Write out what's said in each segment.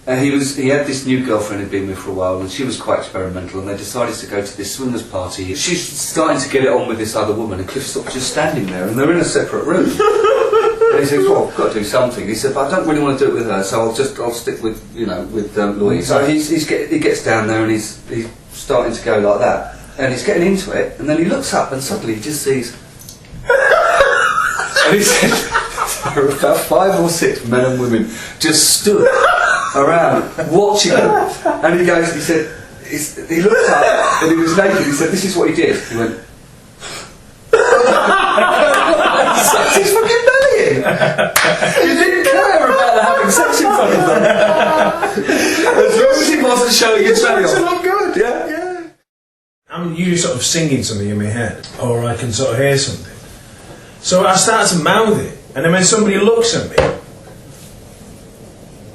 He had this new girlfriend he'd been with for a while, and she was quite experimental, and they decided to go to this swingers party. She's starting to get it on with this other woman, and Cliff's sort of just standing there, and they're in a separate room. And he says, well, I've got to do something. He said, but I don't really want to do it with her, so I'll stick with, with Louise. So he gets down there, and he's starting to go like that, and he's getting into it, and then he looks up, and suddenly he just sees... And he said, there were about 5 or 6 men and women just stood around watching him, and he said, he looked up and he was naked. He said, this is what he did. He went, sucked his fucking belly in. He didn't care about having sex in front of them. As long as he wasn't showing his belly off. It's not good. Yeah. I'm usually sort of singing something in my head, or I can sort of hear something. So I start to mouth it, and then when somebody looks at me,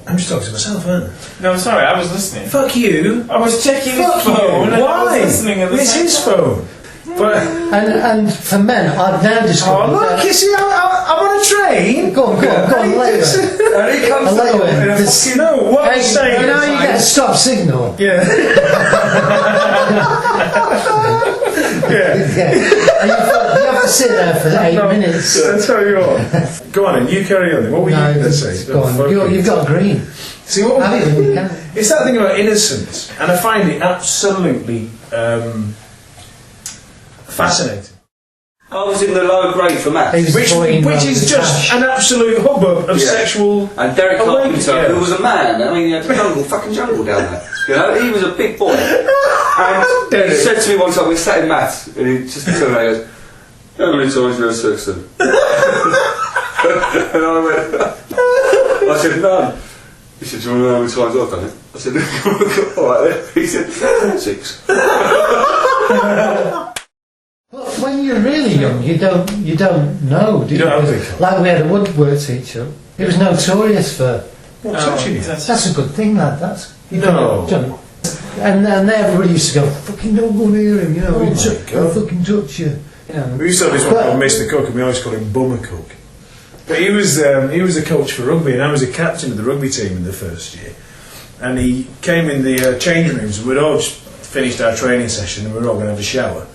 I'm just talking to myself, aren't I? No, sorry, I was listening. Fuck you. I was checking his Fuck phone. you. And Why? I was listening at the It's same his time. phone. But And for men, I've now discovered. oh look, you see, I'm on a train. Go on, later. And he comes I'll let you along in. in a This- You know what I'm Hey, saying? you know is you like- get a stop signal. Yeah. Yeah. Yeah. And you have to sit there for 8 minutes. I'll tell you what. Go on, then, you carry on. Then. What were you going to say? Go on. You've got a green. See what? Have it when you can. It's that thing about innocence, and I find it absolutely fascinating. I was in the lower grade for maths. He was Which toying around is with just cash. an absolute hubbub of Yeah. sexual. And Derek awakening. Carpenter, who was a man, I mean, he had the fucking jungle down there. He was a big boy. And he said to me one time, we sat in maths, and he just turned around and goes, how many times you had sex then? And I said, none. He said, do you want to know how many times I've done it? I said, alright then. He said, 6. Well, when you're really young, you don't know, do you? You don't think. Like we had a woodwork teacher. He was notorious for. Touching you. That's a good thing, lad. That's No. And everybody used to go, fucking don't go near him, you know. Oh my He'll God. fucking touch you. You know. We used to have this one called Mr. Cook, and we always called him Bummer Cook. But he was a coach for rugby, and I was a captain of the rugby team in the first year. And he came in the changing rooms, and we'd all just finished our training session, and we were all going to have a shower.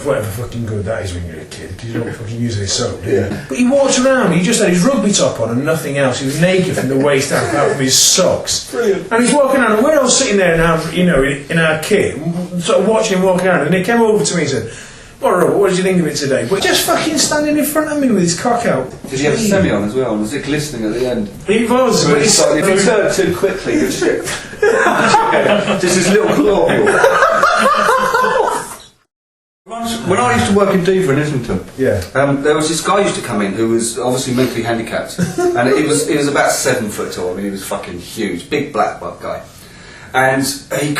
Whatever fucking good that is when you're a kid, because you don't fucking use any soap, do you? Yeah. But he walked around, he just had his rugby top on and nothing else. He was naked from the waist down, apart from his socks. Brilliant. And he's walking around, and we're all sitting there in our, in our kit, sort of watching him walk around. And he came over to me and said, "Well, Robert, what did you think of it today?" But just fucking standing in front of me with his cock out. Did he have a semi on as well? Was it glistening at the end? He was. But But it's like, if you turn too quickly, you just get just this little globule. When I used to work in Diva in Islington, there was this guy who used to come in who was obviously mentally handicapped, and he was about 7 foot tall. I mean, he was fucking huge, big black butt guy, and he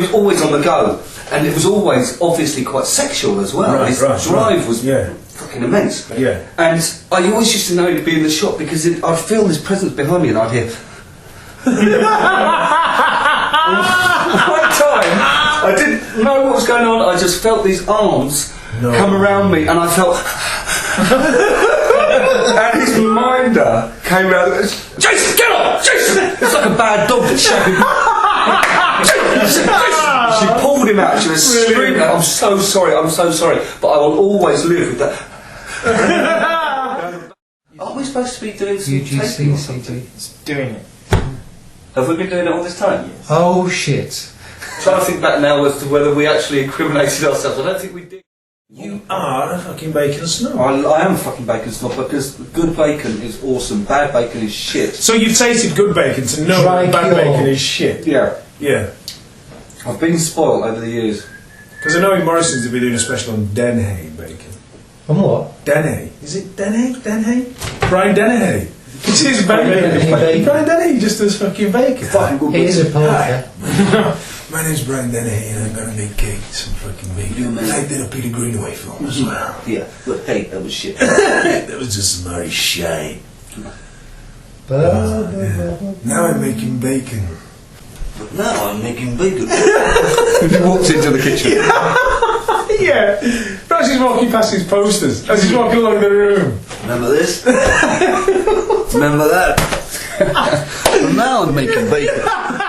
was always on the go, and it was always obviously quite sexual as well. His drive was fucking immense. Yeah. And I always used to know he'd be in the shop because I'd feel this presence behind me, and I'd hear. One time, I didn't know what was going on. I just felt these arms come around me, and I felt. And his minder came around. And Jason, get up, Jason! It's like a bad dog that's shaking. Jason! She pulled him out. She was screaming. I'm so sorry. But I will always live with that. Aren't we supposed to be doing some taping or something? Doing it. Have we been doing it all this time? Yes. Oh shit. I'm trying to think back now as to whether we actually incriminated ourselves. I don't think we did. You are a fucking bacon snob. I am a fucking bacon snob because good bacon is awesome, bad bacon is shit. So you've tasted good bacon to know that bad bacon is shit. Yeah. Yeah. I've been spoiled over the years. Because I know in Morrison's they'll be doing a special on Dennehy bacon. On what? Dennehy. Is it Dennehy? Dennehy? Brian Dennehy. It is bacon. Bacon. Brian Dennehy just does fucking bacon. Fucking good It is a poker. My name's Brian Dennehy and I'm gonna make cakes and fucking bacon. I did a Peter Greenaway film as well. Yeah, but hey, that was shit. That was just some very shite. Now I'm making bacon. But now I'm making bacon. He walked into the kitchen. Yeah. Perhaps he's walking past his posters as he's walking along the room. Remember this? Remember that? Well, now I'm making bacon.